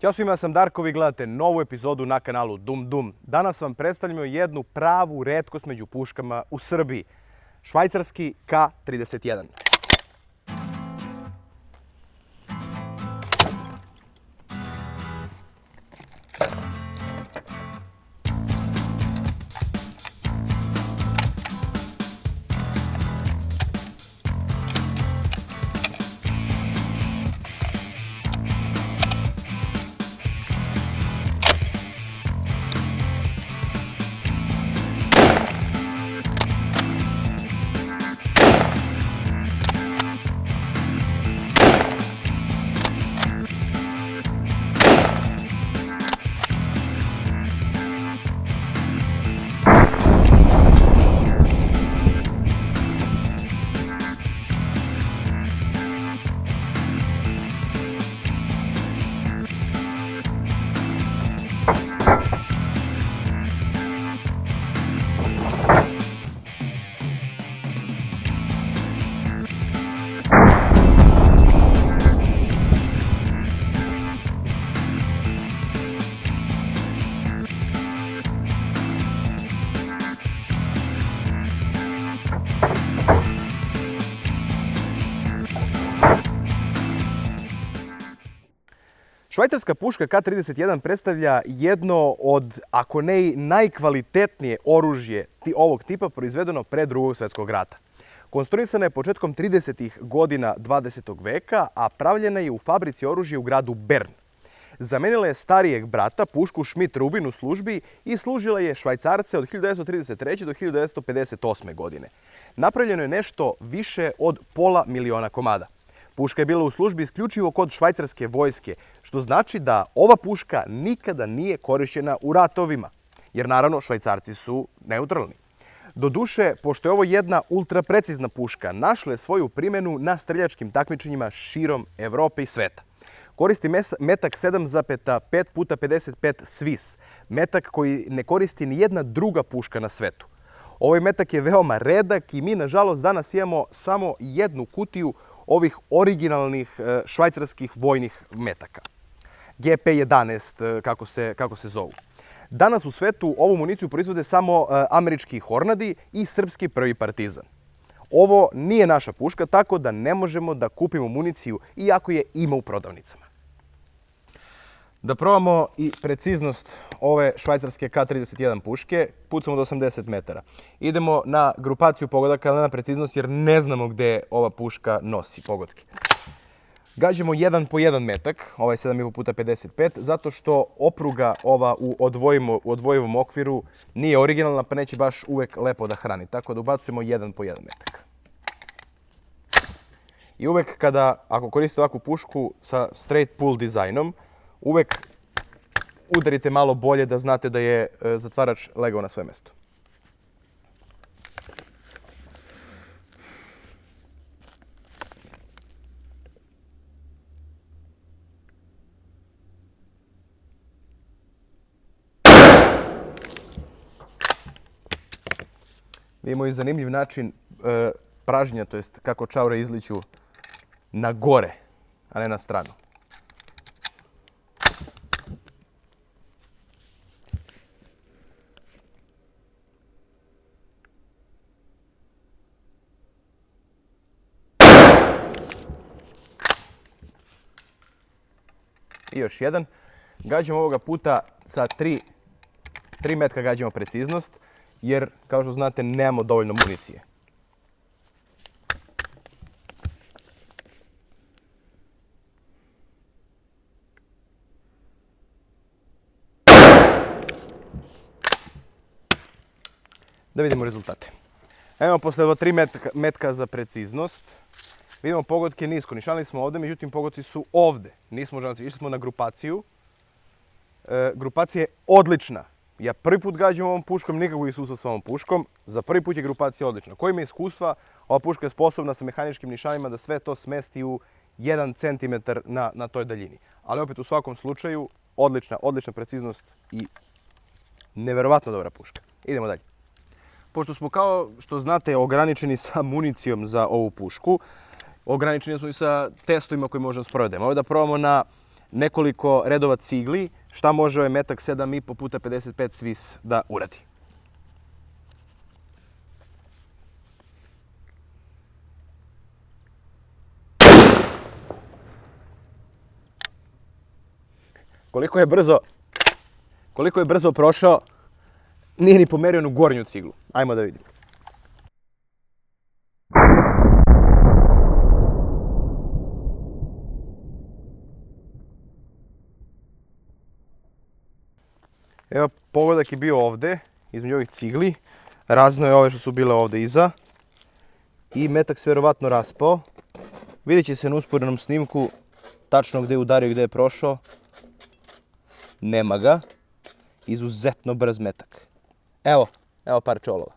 Ćao svima, ja sam Darko, vi gledate novu epizodu na kanalu Dum Dum. Danas vam predstavljamo jednu pravu retkost među puškama u Srbiji. Švajcarski K31. Švajcarska puška K31 predstavlja jedno od, ako ne i najkvalitetnije oružje ovog tipa proizvedeno pre Drugog svjetskog rata. Konstruisana je početkom 30. godina 20. veka, a pravljena je u fabrici oružja u gradu Bern. Zamenila je starijeg brata, pušku Schmidt-Rubin u službi i služila je Švajcarce od 1933. do 1958. godine. Napravljeno je nešto više od 500.000 komada. Puška je bila u službi isključivo kod švajcarske vojske, što znači da ova puška nikada nije korišćena u ratovima, jer naravno Švajcarci su neutralni. Doduše, pošto je ovo jedna ultraprecizna puška, našla je svoju primjenu na streljačkim takmičenjima širom Evrope i sveta. Koristi metak 7,5 x 55 Swiss, metak koji ne koristi ni jedna druga puška na svetu. Ovaj metak je veoma redak i mi, nažalost, danas imamo samo jednu kutiju ovih originalnih švajcarskih vojnih metaka. GP11, kako se zovu. Danas u svetu ovu municiju proizvode samo američki Hornady i srpski Prvi partizan. Ovo nije naša puška, tako da ne možemo da kupimo municiju, iako je ima u prodavnicama. Da probamo i preciznost ove švajcarske K31 puške, pucamo do 80 metara. Idemo na grupaciju pogodaka, ali ne na preciznost, jer ne znamo gde ova puška nosi pogodke. Gađamo jedan po jedan metak, ovaj 7,5 x 55, zato što opruga ova u odvojivom okviru nije originalna, pa neće baš uvek lepo da hrani. Tako da ubacujemo jedan po jedan metak. I uvek ako koristite ovakvu pušku sa straight pull dizajnom, uvek udarite malo bolje da znate da je zatvarač legao na svoje mesto. Vidimo i zanimljiv način pražnja, to jest kako čaure izliću na gore, a ne na stranu. I još jedan. Gađamo ovoga puta sa 3 metka gađamo preciznost, jer, kao što znate, nemamo dovoljno municije. Da vidimo rezultate. Evo, posle 3 metka za preciznost, vidimo pogodke nisko. Nišali smo ovde, međutim pogodci su ovde. Nismo žalili, išli smo na grupaciju. Grupacija je odlična. Ja prvi put gađam ovom puškom, nikakvog iskustva s ovom puškom. Za prvi put je grupacija odlična. Ko ima iskustva, ova puška je sposobna sa mehaničkim nišanima da sve to smesti u 1 cm na toj daljini. Ali opet u svakom slučaju odlična preciznost i neverovatno dobra puška. Idemo dalje. Pošto smo, kao što znate, ograničeni sa municijom za ovu pušku, ograničeni smo i sa testovima koje možemo sprovedemo. Ovo da probamo nekoliko redova cigli, šta može ovaj metak 7,5 puta 55 Swiss da uradi. Koliko je brzo prošao, nije ni pomerio onu gornju ciglu. Ajmo da vidimo. Evo, pogodak je bio ovde, između ovih cigli. Razno je ove što su bile ovde iza. I metak se verovatno raspao. Vidjet će se na usporenom snimku tačno gde je udario i gde je prošao. Nema ga. Izuzetno brz metak. Evo par čolova.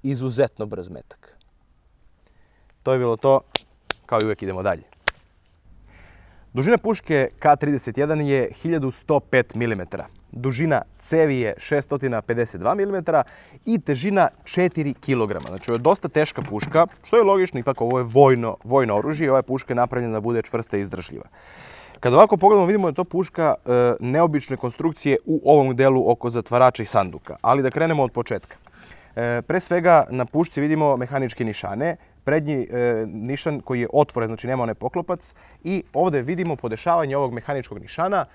Izuzetno brz metak. To je bilo to, kao i uvijek idemo dalje. Dužina puške K31 je 1105 mm. Dužina cevi je 652 mm i težina 4 kg. Znači, ovo je dosta teška puška, što je logično, ipak ovo je vojno oružje i ova puška je napravljena da bude čvrsta i izdržljiva. Kada ovako pogledamo, vidimo da je to puška neobične konstrukcije u ovom delu oko zatvarača i sanduka. Ali da krenemo od početka. Pre svega na pušci vidimo mehaničke nišane. Prednji nišan koji je otvoren, znači nema onaj poklopac. I ovdje vidimo podešavanje ovog mehaničkog nišana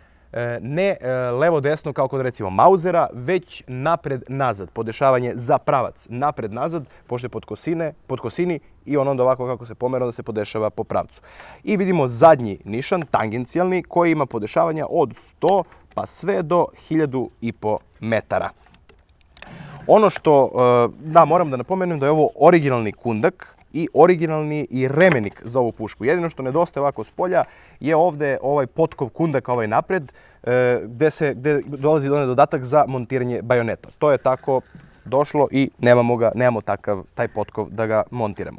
ne levo-desno kao kod recimo Mausera, već napred-nazad. Podešavanje za pravac napred-nazad, pošto je pod kosini i on onda ovako kako se pomera, onda se podešava po pravcu. I vidimo zadnji nišan, tangencijalni, koji ima podešavanja od 100 pa sve do 1500 metara. Ono što, moram da napomenem da je ovo originalni kundak i originalni i remenik za ovu pušku. Jedino što nedostaje ovako s polja je ovdje ovaj potkov kundaka, ovaj napred, gdje dolazi do dodatak za montiranje bajoneta. To je tako došlo i nemamo taj potkov da ga montiramo.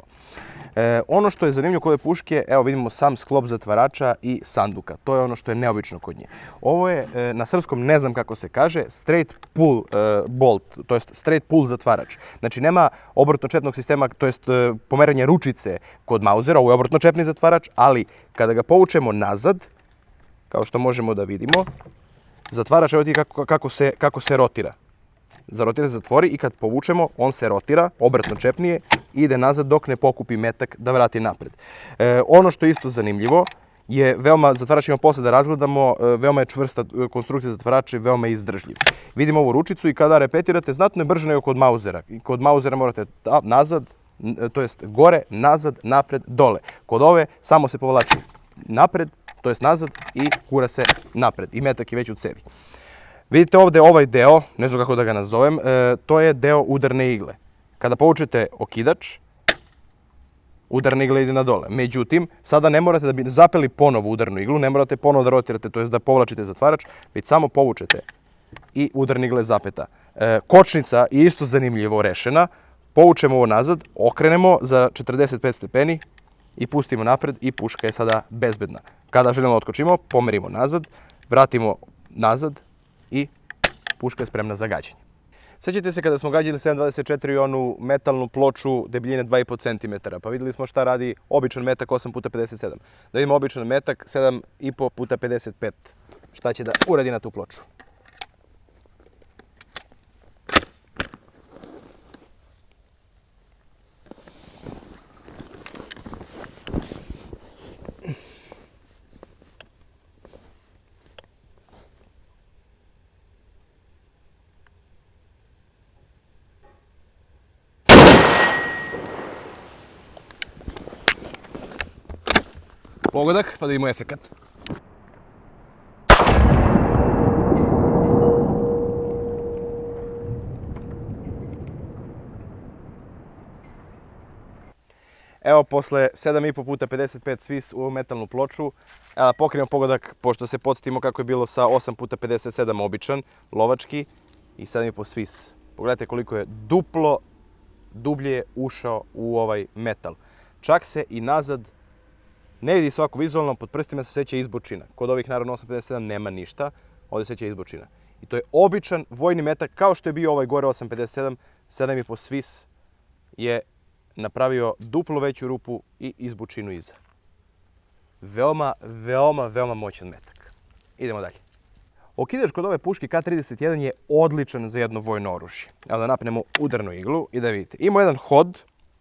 Ono što je zanimljivo kod ove puške, evo vidimo sam sklop zatvarača i sanduka. To je ono što je neobično kod nje. Ovo je, na srpskom ne znam kako se kaže, straight pull bolt, to jest straight pull zatvarač. Znači nema obrtno-čepnog sistema, to jest pomeranje ručice kod Mausera, ovo je obrtno-čepni zatvarač, ali kada ga povučemo nazad, kao što možemo da vidimo, zatvarač, evo ti kako se rotira. Zarotira se, zatvori i kad povučemo, on se rotira, obratno čepnije, ide nazad dok ne pokupi metak da vrati napred. Ono što je isto zanimljivo je zatvarač ima posle da razgledamo, veoma je čvrsta konstrukcija zatvarača i veoma je izdržljiv. Vidimo ovu ručicu i kada repetirate, znatno je brže nego kod Mausera. Kod Mausera morate nazad, to jest gore, nazad, napred, dole. Kod ove samo se povlači napred, to jest nazad i gura se napred i metak je već u cevi. Vidite ovdje ovaj deo, ne znam kako da ga nazovem, to je deo udarne igle. Kada povučete okidač, udarna igla ide na dole. Međutim, sada ne morate da bi zapeli ponovo udarnu iglu, ne morate ponovo da rotirate, to jest da povlačite zatvarač, već samo povučete i udarna igla je zapeta. Kočnica je isto zanimljivo rešena, povučemo ovo nazad, okrenemo za 45 stepeni i pustimo napred i puška je sada bezbedna. Kada želimo da otkočimo, pomerimo nazad, vratimo nazad, i puška je spremna za gađanje. Sjećate se kada smo gađali 7.24 i onu metalnu ploču debeljine 2,5 cm, pa vidjeli smo šta radi običan metak 8x57. Da vidimo običan metak 7,5x55. Šta će da uradi na tu ploču. Pogodak, pa da vidimo efekat. Evo, posle 7,5x55 Swiss u ovu metalnu ploču, pokrijemo pogodak, pošto se podsjetimo kako je bilo sa 8x57 običan, lovački, i 7,5 Swiss. Pogledajte koliko je duplo dublje ušao u ovaj metal. Čak se i nazad ne vidi svako vizualno, pod prstima se osjeća izbočina. Kod ovih naravno 8.57 nema ništa, ovdje se osjeća izbočina. I to je običan vojni metak, kao što je bio ovaj gore 8.57, 7,5 Swiss je napravio duplo veću rupu i izbočinu iza. veoma moćan metak. Idemo dalje. Okidač kod ove puške K31 je odličan za jedno vojno oružje. Evo da napnemo udarnu iglu i da vidite. Ima jedan hod,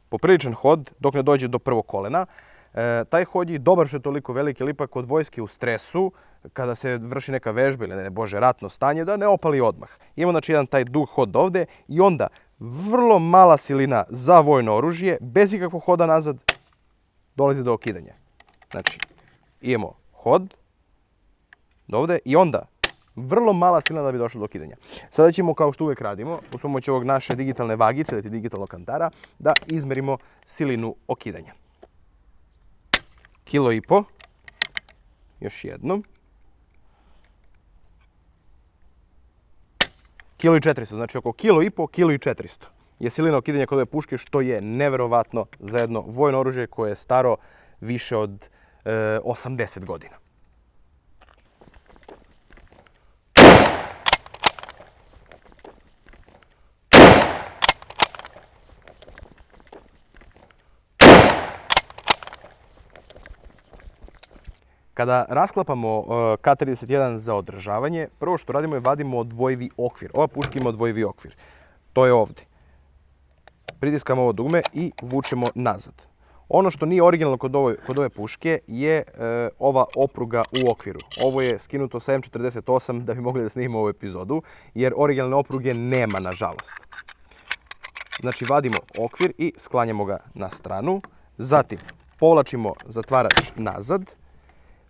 popriličan hod, dok ne dođe do prvog kolena. Taj hod je dobar što je toliko veliki, ali ipak kod vojske u stresu, kada se vrši neka vežba ili ne bože ratno stanje, da ne opali odmah. Ima znači jedan taj dug hod ovde i onda vrlo mala silina za vojno oružje, bez ikakvog hoda nazad, dolazi do okidanja. Znači, imamo hod do ovde i onda vrlo mala silina da bi došlo do okidanja. Sada ćemo, kao što uvek radimo, uz pomoć ovog naše digitalne vagice, ili digitalnog kantara, da izmerimo silinu okidanja. 1,5 kg, još jednom. 1,4 kg, znači oko 1,5 kg, 1,4 kg je silina okidanja kod ove puške, što je neverovatno za jedno vojno oružje koje je staro više od 80 godina. Kada rasklapamo K31 za održavanje, prvo što radimo je vadimo odvojivi okvir. Ova puška ima odvojivi okvir. To je ovde. Pritiskamo ovo dugme i vučemo nazad. Ono što nije originalno kod ove puške je ova opruga u okviru. Ovo je skinuto sa M48 da bi mogli da snimimo ovu epizodu, jer originalne opruge nema, nažalost. Znači, vadimo okvir i sklanjamo ga na stranu. Zatim, povlačimo zatvarač nazad.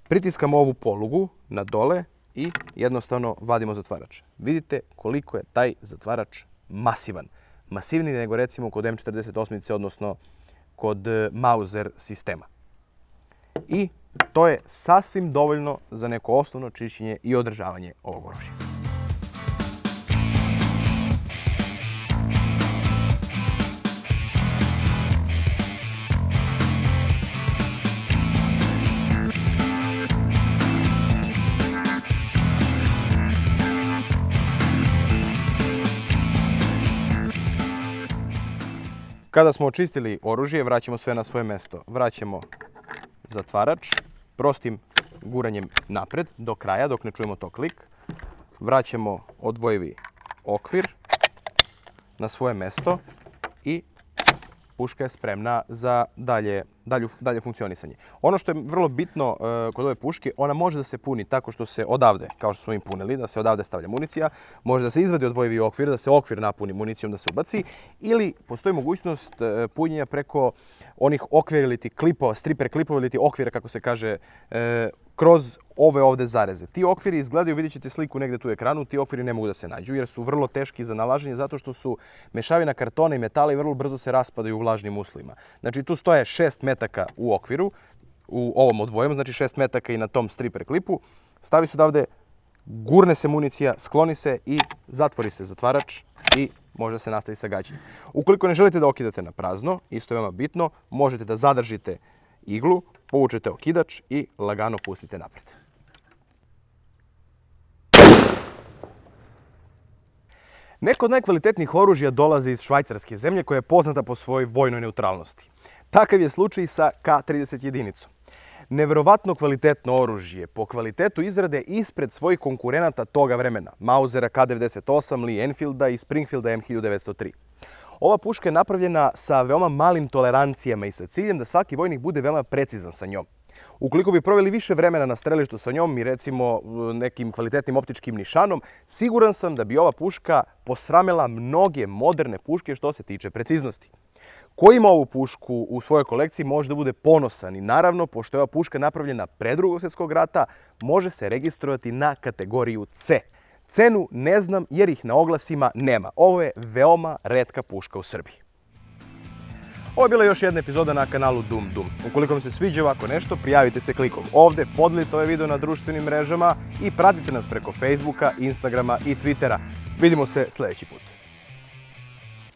Pritiskamo ovu polugu na dole i jednostavno vadimo zatvarač. Vidite koliko je taj zatvarač masivan. Masivniji nego recimo kod M48, odnosno kod Mauser sistema. I to je sasvim dovoljno za neko osnovno čišćenje i održavanje ovog oružja. Kada smo očistili oružje, vraćamo sve na svoje mesto. Vraćamo zatvarač prostim guranjem napred do kraja, dok ne čujemo to klik. Vraćamo odvojivi okvir na svoje mesto i puška je spremna za dalje funkcionisanje. Ono što je vrlo bitno kod ove puške, ona može da se puni tako što se odavde, kao što smo im punili, da se odavde stavlja municija, može da se izvadi odvojivi okvir, da se okvir napuni municijom, da se ubaci, ili postoji mogućnost punjenja preko onih okvira ili ti klipova, striper klipova ili ti okvira, kako se kaže, kroz ove ovde zareze. Ti okviri izgledaju, vidjet ćete sliku negde tu u ekranu, ti okviri ne mogu da se nađu jer su vrlo teški za nalaženje zato što su mešavina kartona i metala i vrlo brzo se raspadaju u vlažnim uslovima. Znači tu stoje 6 metaka u okviru, u ovom odvojem, znači 6 metaka i na tom striper klipu. Stavi se odavde, gurne se municija, skloni se i zatvori se zatvarač i može da se nastavi sa gađanjem. Ukoliko ne želite da okidate na prazno, isto je veoma bitno, možete da zadržite iglu, povučete okidač i lagano pustite napred. Neko od najkvalitetnijih oružja dolazi iz Švajcarske zemlje koja je poznata po svojoj vojnoj neutralnosti. Takav je slučaj sa K31. Neverovatno kvalitetno oružje, po kvalitetu izrade ispred svojih konkurenata toga vremena, Mausera K98, Lee Enfielda i Springfielda M1903. Ova puška je napravljena sa veoma malim tolerancijama i sa ciljem da svaki vojnik bude veoma precizan sa njom. Ukoliko bi proveli više vremena na strelištu sa njom i recimo nekim kvalitetnim optičkim nišanom, siguran sam da bi ova puška posramila mnoge moderne puške što se tiče preciznosti. Ko ima ovu pušku u svojoj kolekciji može da bude ponosan i naravno, pošto je ova puška napravljena pre Drugog svjetskog rata, može se registrovati na kategoriju C. Cenu ne znam jer ih na oglasima nema. Ovo je veoma retka puška u Srbiji. Ovo je bila još jedna epizoda na kanalu Dum Dum. Ukoliko vam se sviđa ovako nešto, prijavite se klikom ovde, podelite ovaj video na društvenim mrežama i pratite nas preko Facebooka, Instagrama i Twittera. Vidimo se sljedeći put.